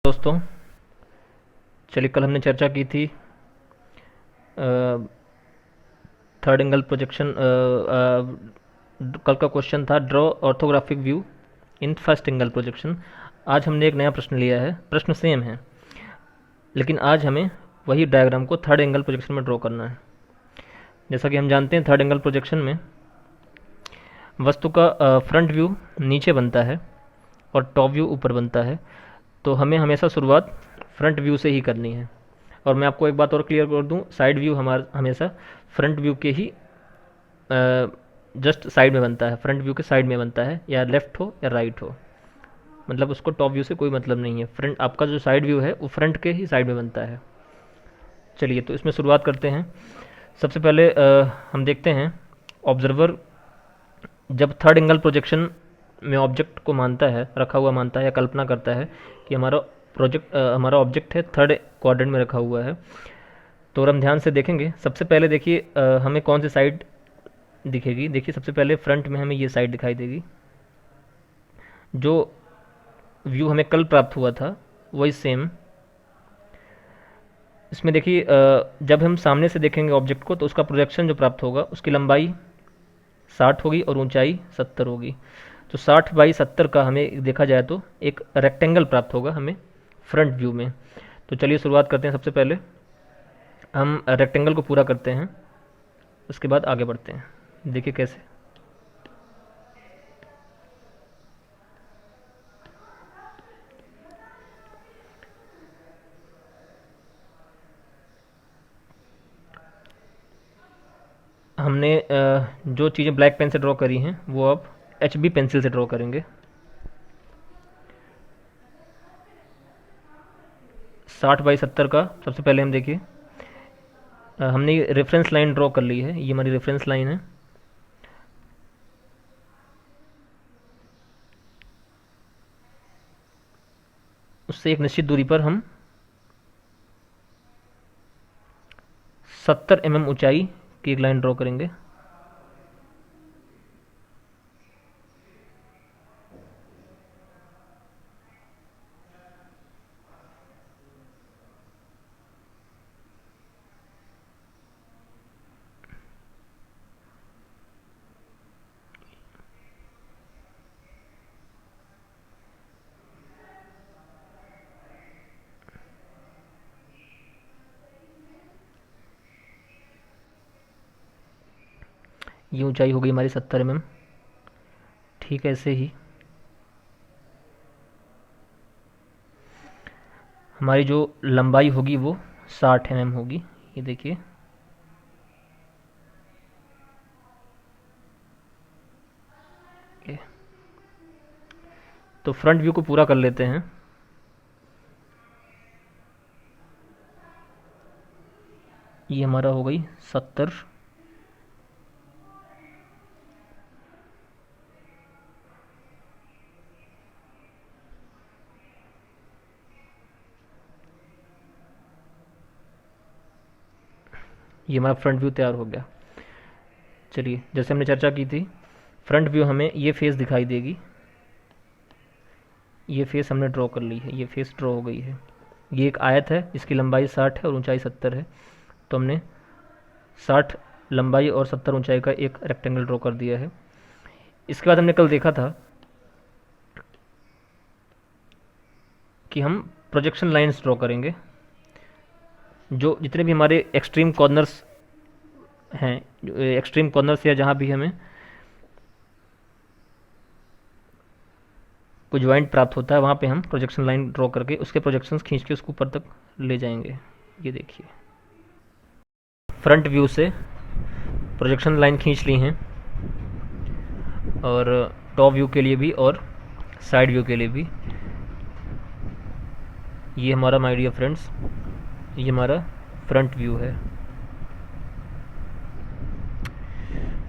दोस्तों, चलिए कल हमने चर्चा की थी थर्ड एंगल प्रोजेक्शन। कल का क्वेश्चन था draw orthographic view in first angle projection. आज हमने एक नया प्रश्न लिया है। प्रश्न सेम है, लेकिन आज हमें वही डायग्राम को थर्ड एंगल प्रोजेक्शन में ड्रॉ करना है। जैसा कि हम जानते हैं, थर्ड एंगल प्रोजेक्शन में वस्तु का फ्रंट व्यू नीचे बनता है और टॉप व्यू ऊपर बनता है। तो हमें हमेशा शुरुआत फ्रंट व्यू से ही करनी है। और मैं आपको एक बात और क्लियर कर दूं, साइड व्यू हमारा हमेशा फ्रंट व्यू के ही जस्ट साइड में बनता है, फ्रंट व्यू के साइड में बनता है, या लेफ्ट हो या राइट हो। मतलब उसको टॉप व्यू से कोई मतलब नहीं है। फ्रंट आपका जो साइड व्यू है वो फ्रंट के ही साइड में बनता है। चलिए तो इसमें शुरुआत करते हैं। सबसे पहले हम देखते हैं ऑब्जर्वर जब थर्ड एंगल प्रोजेक्शन में ऑब्जेक्ट को मानता है, रखा हुआ मानता है या कल्पना करता है कि हमारा ऑब्जेक्ट है थर्ड क्वाड्रेंट में रखा हुआ है। तो अगर हम ध्यान से देखेंगे, सबसे पहले देखिए हमें कौन सी साइड दिखेगी। देखिए सबसे पहले फ्रंट में हमें ये साइड दिखाई देगी। जो व्यू हमें कल प्राप्त हुआ था वही सेम इसमें देखिए जब हम सामने से देखेंगे ऑब्जेक्ट को तो उसका प्रोजेक्शन जो प्राप्त होगा उसकी लंबाई 60 होगी और ऊंचाई 70 होगी। तो 60/70 का हमें देखा जाए तो एक रेक्टेंगल प्राप्त होगा हमें फ्रंट व्यू में। तो चलिए शुरुआत करते हैं। सबसे पहले हम रेक्टेंगल को पूरा करते हैं, उसके बाद आगे बढ़ते हैं। देखिए कैसे। हमने जो चीज़ें ब्लैक पेन से ड्रॉ करी हैं वो अब HB पेंसिल से ड्रॉ करेंगे। 60/70 का सबसे पहले हम देखिए हमने रेफरेंस लाइन ड्रॉ कर ली है। ये हमारी रेफरेंस लाइन है। उससे एक निश्चित दूरी पर हम 70 mm ऊंचाई की एक लाइन ड्रॉ करेंगे। ये ऊंचाई हो गई हमारी 70 mm। ठीक है, ऐसे ही हमारी जो लंबाई होगी वो 60 mm होगी। ये देखिए तो फ्रंट व्यू को पूरा कर लेते हैं। ये हमारा हो गई 70। ये हमारा फ्रंट व्यू तैयार हो गया। चलिए, जैसे हमने चर्चा की थी, फ्रंट व्यू हमें ये फेस दिखाई देगी। ये फेस हमने ड्रॉ कर ली है, ये फेस ड्रॉ हो गई है। ये एक आयत है, इसकी लंबाई 60 है और ऊंचाई 70 है। तो हमने 60 लंबाई और 70 ऊंचाई का एक रेक्टेंगल ड्रॉ कर दिया है। इसके बाद हमने कल देखा था कि हम प्रोजेक्शन लाइंस ड्रॉ करेंगे। जो जितने भी हमारे एक्सट्रीम कॉर्नर्स हैं, एक्सट्रीम कॉर्नर्स या जहाँ भी हमें कोई ज्वाइंट प्राप्त होता है वहाँ पे हम प्रोजेक्शन लाइन ड्रॉ करके उसके प्रोजेक्शंस खींच के उसको ऊपर तक ले जाएंगे। ये देखिए फ्रंट व्यू से प्रोजेक्शन लाइन खींच ली हैं, और टॉप व्यू के लिए भी और साइड व्यू के लिए भी। ये हमारा माय डियर फ्रेंड्स, ये हमारा फ्रंट व्यू है।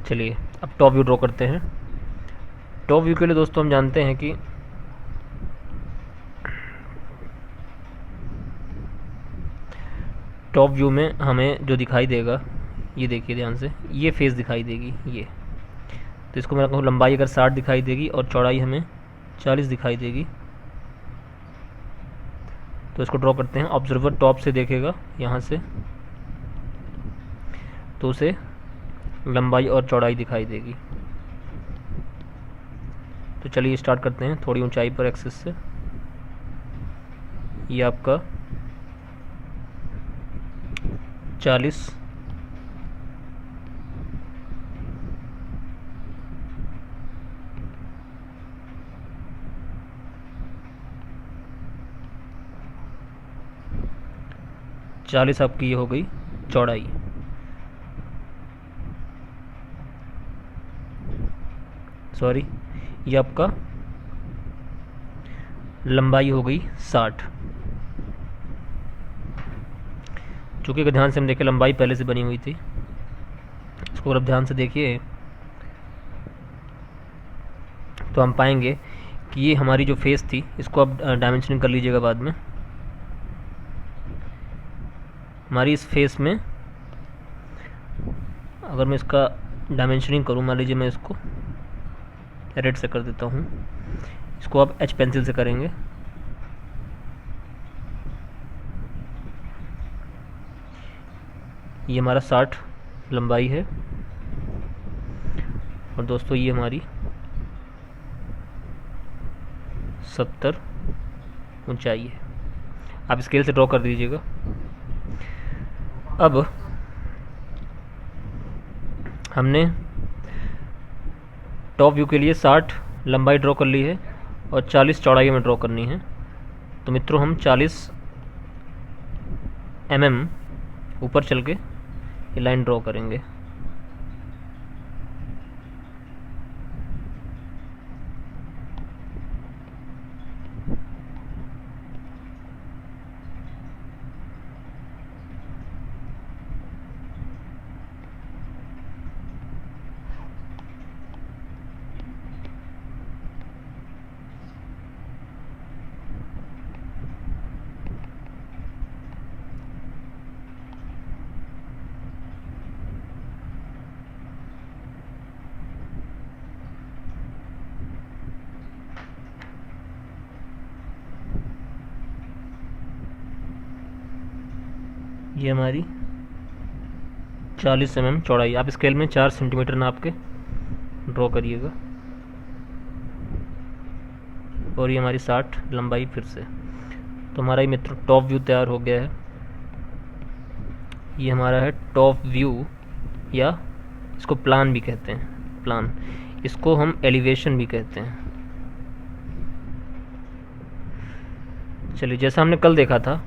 चलिए अब टॉप व्यू ड्रॉ करते हैं। टॉप व्यू के लिए दोस्तों हम जानते हैं कि टॉप व्यू में हमें जो दिखाई देगा, ये देखिए ध्यान से, ये फेस दिखाई देगी ये। तो इसको मैं कहूँ लंबाई अगर 60 दिखाई देगी और चौड़ाई हमें 40 दिखाई देगी, तो इसको ड्रॉ करते हैं। ऑब्जर्वर टॉप से देखेगा यहाँ से, तो उसे लंबाई और चौड़ाई दिखाई देगी। तो चलिए स्टार्ट करते हैं थोड़ी ऊंचाई पर एक्सिस से। ये आपका 40 40 आपकी ये हो गई चौड़ाई। सॉरी, ये आपका लंबाई हो गई 60। चूँकि अगर ध्यान से हम देखें लंबाई पहले से बनी हुई थी, इसको अगर आप ध्यान से देखिए तो हम पाएंगे कि ये हमारी जो फेस थी, इसको आप डायमेंशनिंग कर लीजिएगा बाद में। हमारी इस फेस में अगर मैं इसका डायमेंशनिंग करूँ, मान लीजिए मैं इसको रेड से कर देता हूँ, इसको आप एच पेंसिल से करेंगे। ये हमारा 60 लंबाई है और दोस्तों ये हमारी 70 ऊंचाई है। आप स्केल से ड्रॉ कर दीजिएगा। अब हमने टॉप व्यू के लिए 60 लंबाई ड्रॉ कर ली है और 40 चौड़ाई में ड्रॉ करनी है। तो मित्रों हम 40 mm ऊपर चल के ये लाइन ड्रॉ करेंगे। ये हमारी 40 mm चौड़ाई, आप स्केल में 4 सेंटीमीटर नाप के ड्रॉ करिएगा। और ये हमारी 60 लंबाई फिर से। तो हमारा ये मित्र टॉप व्यू तैयार हो गया है। ये हमारा है टॉप व्यू, या इसको प्लान भी कहते हैं, प्लान। इसको हम एलिवेशन भी कहते हैं। चलिए, जैसा हमने कल देखा था,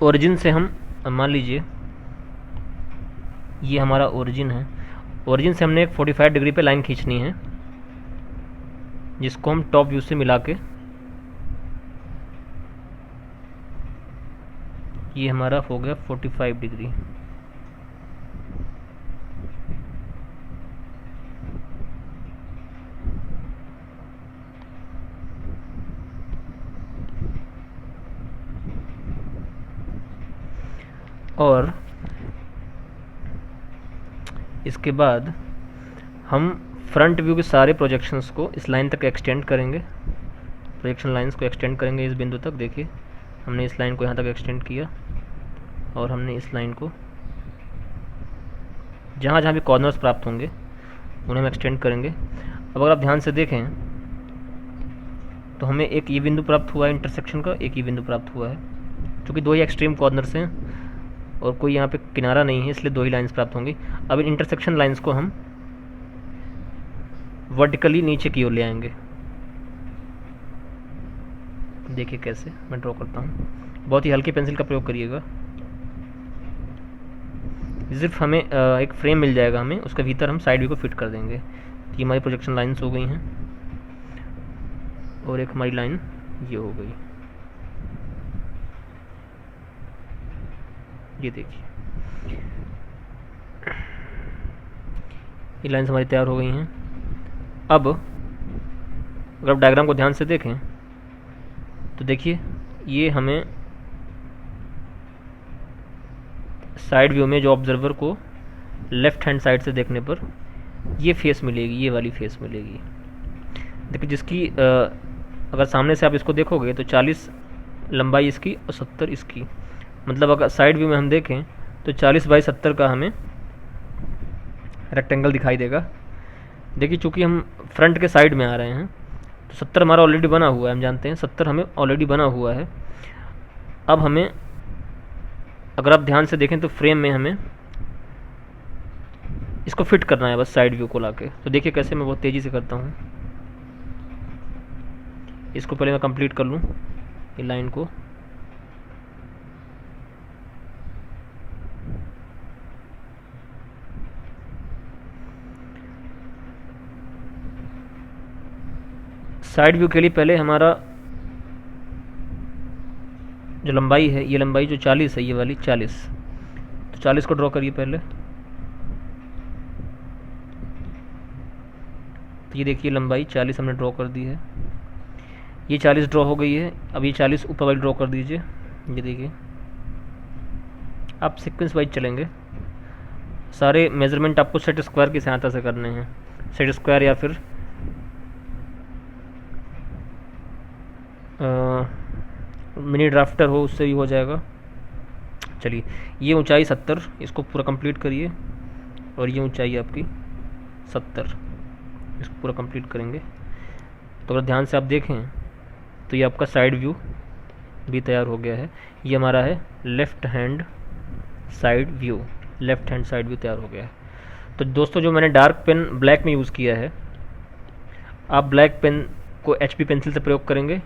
ओरिजिन से हम मान लीजिए ये हमारा ओरिजिन है। ओरिजिन से हमने एक 45 डिग्री पे लाइन खींचनी है, जिसको हम टॉप व्यू से मिला के, ये हमारा हो गया 45 डिग्री। और इसके बाद हम फ्रंट व्यू के सारे प्रोजेक्शंस को इस लाइन तक एक्सटेंड करेंगे। प्रोजेक्शन लाइंस को एक्सटेंड करेंगे इस बिंदु तक। देखिए, हमने इस लाइन को यहाँ तक एक्सटेंड किया और हमने इस लाइन को जहाँ जहाँ भी कॉर्नर्स प्राप्त होंगे उन्हें हम एक्सटेंड करेंगे। अब अगर आप ध्यान से देखें तो हमें एक ये बिंदु प्राप्त हुआ है इंटरसेक्शन का, एक ये बिंदु प्राप्त हुआ है। क्योंकि दो ही एक्सट्रीम कॉर्नर्स हैं और कोई यहाँ पे किनारा नहीं है, इसलिए दो ही लाइंस प्राप्त होंगी। अब इन इंटरसेक्शन लाइंस को हम वर्टिकली नीचे की ओर ले आएंगे। देखिए कैसे मैं ड्रॉ करता हूँ। बहुत ही हल्की पेंसिल का प्रयोग करिएगा। सिर्फ हमें एक फ्रेम मिल जाएगा, हमें उसके भीतर हम साइड व्यू को फिट कर देंगे। तो ये हमारी प्रोजेक्शन लाइंस हो गई हैं और एक हमारी लाइन ये हो गई। ये देखिए, ये लाइन्स हमारी तैयार हो गई हैं। अब अगर आप डायग्राम को ध्यान से देखें तो देखिए, ये हमें साइड व्यू में जो ऑब्जर्वर को लेफ़्ट हैंड साइड से देखने पर ये फेस मिलेगी, ये वाली फेस मिलेगी। देखिए, जिसकी अगर सामने से आप इसको देखोगे तो 40 लंबाई इसकी और 70 इसकी। मतलब अगर साइड व्यू में हम देखें तो 40 बाई 70 का हमें रेक्टेंगल दिखाई देगा। देखिए चूँकि हम फ्रंट के साइड में आ रहे हैं तो 70 हमारा ऑलरेडी बना हुआ है, हम जानते हैं 70 हमें ऑलरेडी बना हुआ है। अब हमें अगर आप ध्यान से देखें तो फ्रेम में हमें इसको फिट करना है बस साइड व्यू को लाके। तो देखिए कैसे मैं बहुत तेज़ी से करता हूँ। इसको पहले मैं कंप्लीट कर लूँ ये लाइन को। साइड व्यू के लिए पहले हमारा जो लंबाई है, ये लंबाई जो 40 है, ये वाली 40, तो 40 को ड्रॉ करिए पहले। तो ये देखिए लंबाई 40 हमने ड्रॉ कर दी है, ये 40 ड्रॉ हो गई है। अब ये 40 ऊपर वाली ड्रॉ कर दीजिए। ये देखिए आप सीक्वेंस वाइज चलेंगे, सारे मेजरमेंट आपको सेट स्क्वायर की सहायता से करने हैं। सेट स्क्वायर या फिर मिनी ड्राफ्टर हो, उससे भी हो जाएगा। चलिए ये ऊंचाई 70, इसको पूरा कंप्लीट करिए। और ये ऊंचाई आपकी 70, इसको पूरा कंप्लीट करेंगे। तो अगर ध्यान से आप देखें तो ये आपका साइड व्यू भी तैयार हो गया है। ये हमारा है left hand side view, left hand side view तैयार हो गया है। तो दोस्तों जो मैंने डार्क पेन ब्लैक में यूज़ किया है, आप ब्लैक पेन को HP पेंसिल से प्रयोग करेंगे।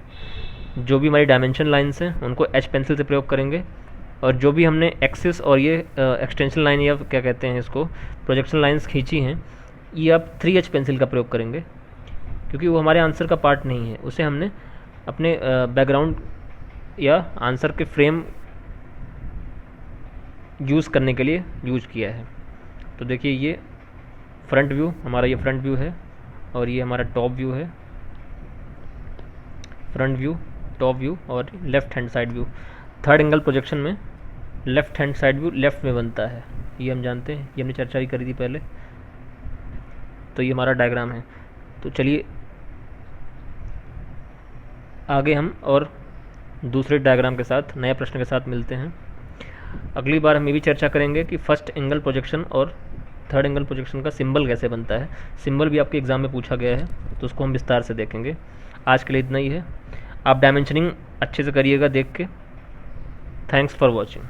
जो भी हमारी डायमेंशन लाइन्स हैं उनको H पेंसिल से प्रयोग करेंगे। और जो भी हमने एक्सिस और ये एक्सटेंशन लाइन या क्या कहते हैं इसको, प्रोजेक्शन लाइन्स खींची हैं, ये आप 3H पेंसिल का प्रयोग करेंगे, क्योंकि वो हमारे आंसर का पार्ट नहीं है। उसे हमने अपने बैकग्राउंड या आंसर के फ्रेम यूज़ करने के लिए यूज किया है। तो देखिए ये फ्रंट व्यू हमारा, ये फ्रंट व्यू है और ये हमारा टॉप व्यू है। फ्रंट व्यू, टॉप व्यू और left hand side view. Third angle projection में left hand side view left में बनता है, ये हम जानते हैं, ये हमने चर्चा ही करी थी पहले। तो ये हमारा डायग्राम है। तो चलिए आगे हम और दूसरे डायग्राम के साथ, नए प्रश्न के साथ मिलते हैं। अगली बार हम ये भी चर्चा करेंगे कि फर्स्ट एंगल प्रोजेक्शन और थर्ड एंगल प्रोजेक्शन का सिंबल कैसे बनता है। सिंबल भी आपके एग्ज़ाम में पूछा गया है, तो उसको हम विस्तार से देखेंगे। आज के लिए इतना ही है। आप डायमेंशनिंग अच्छे से करिएगा देख के। Thanks for watching.